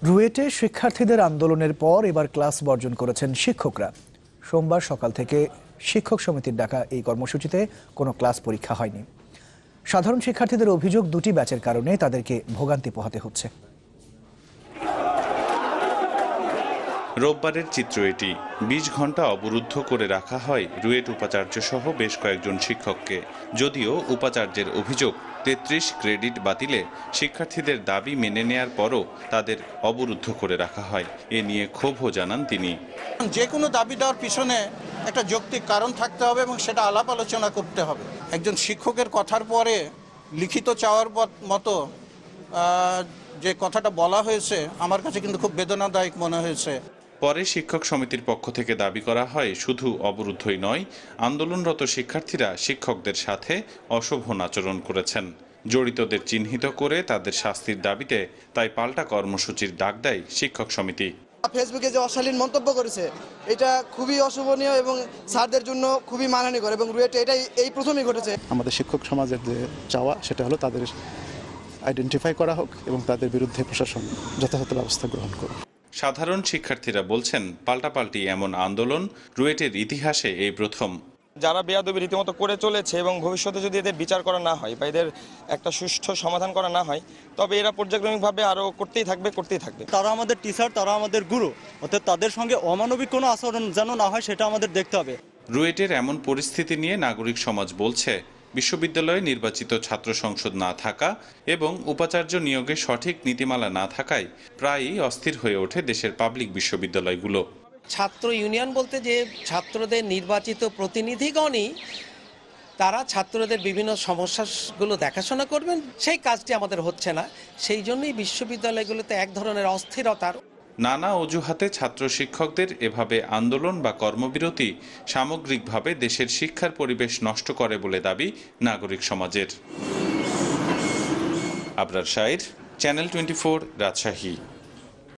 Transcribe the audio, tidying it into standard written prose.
রুয়েটে শিক্ষার্থীদের আন্দোলনের পর এবার ক্লাস বর্জন করেছেন শিক্ষকরা। সোমবার সকাল থেকে শিক্ষক সমিতির ডাকা এই কর্মসূচিতে কোনো ক্লাস পরীক্ষা হয়নি। সাধারণ শিক্ষার্থীদের অভিযোগ, দুটি ব্যাচের কারণে তাদেরকে ভোগান্তি পোহাতে হচ্ছে। রোববারের চিত্র এটি। ২০ ঘন্টা অবরুদ্ধ করে রাখা হয় রুয়েট উপাচার্য সহ বেশ কয়েকজন শিক্ষককে। যদিও উপাচার্যের অভিযোগ, ৩৩ ক্রেডিট বাতিলে শিক্ষার্থীদের দাবি মেনে নেয়ার পরও তাদের অবরুদ্ধ করে রাখা হয়। এ নিয়ে ক্ষোভও জানান তিনি। যে কোনো দাবি দেওয়ার পিছনে একটা যৌক্তিক কারণ থাকতে হবে এবং সেটা আলাপ আলোচনা করতে হবে। একজন শিক্ষকের কথার পরে লিখিত চাওয়ার মতো যে কথাটা বলা হয়েছে আমার কাছে কিন্তু খুব বেদনাদায়ক মনে হয়েছে। পরে শিক্ষক সমিতির পক্ষ থেকে দাবি করা হয়, শুধু অবরুদ্ধই নয়, আন্দোলনরত শিক্ষার্থীরা শিক্ষকদের সাথে অশোভন আচরণ করেছেন। জড়িতদের চিহ্নিত করে তাদের শাস্তির দাবিতে তাই পাল্টা কর্মসূচির ডাক দেয় শিক্ষক সমিতি। ফেসবুকে যে অশালীন মন্তব্য করেছে এটা খুবই অশোভনীয় এবং স্যারদের জন্য খুবই মানহানিকর, এবং রুয়েটে এই প্রথমই ঘটেছে। আমাদের শিক্ষক সমাজের যে চাওয়া সেটা হলো তাদের আইডেন্টিফাই করা হোক এবং তাদের বিরুদ্ধে প্রশাসন যথাযথ ব্যবস্থা গ্রহণ করুক। সাধারণ শিক্ষার্থীরা বলছেন, পাল্টাপাল্টি এমন আন্দোলন রুয়েটের ইতিহাসে এই প্রথম। যারা বেয়াদবি রীতিমতো করে চলেছে এবং ভবিষ্যতে যদি এদের বিচার করা না হয় বা এদের একটা সুষ্ঠু সমাধান করা না হয়, তবে এরা পর্যায়ক্রমিকভাবে আরও করতেই থাকবে। তারা আমাদের টিচার, তারা আমাদের গুরু, অর্থাৎ তাদের সঙ্গে অমানবিক কোনো আচরণ যেন না হয় সেটা আমাদের দেখতে হবে। রুয়েটের এমন পরিস্থিতি নিয়ে নাগরিক সমাজ বলছে, বিশ্ববিদ্যালয়ে নির্বাচিত ছাত্র সংসদ না থাকা এবং উপাচার্য নিয়োগে সঠিক নীতিমালা না থাকায় প্রায়ই অস্থির হয়ে ওঠে দেশের পাবলিক বিশ্ববিদ্যালয়গুলো। ছাত্র ইউনিয়ন বলতে যে ছাত্রদের নির্বাচিত প্রতিনিধিগণই তারা ছাত্রদের বিভিন্ন সমস্যাগুলো দেখাশোনা করবেন, সেই কাজটি আমাদের হচ্ছে না। সেই জন্যই বিশ্ববিদ্যালয়গুলোতে এক ধরনের অস্থিরতার। নানা অজুহাতে ছাত্র শিক্ষকদের এভাবে আন্দোলন বা কর্মবিরতি সামগ্রিকভাবে দেশের শিক্ষার পরিবেশ নষ্ট করে বলে দাবি নাগরিক সমাজের। আবরার শাইর, চ্যানেল 24, রাজশাহী।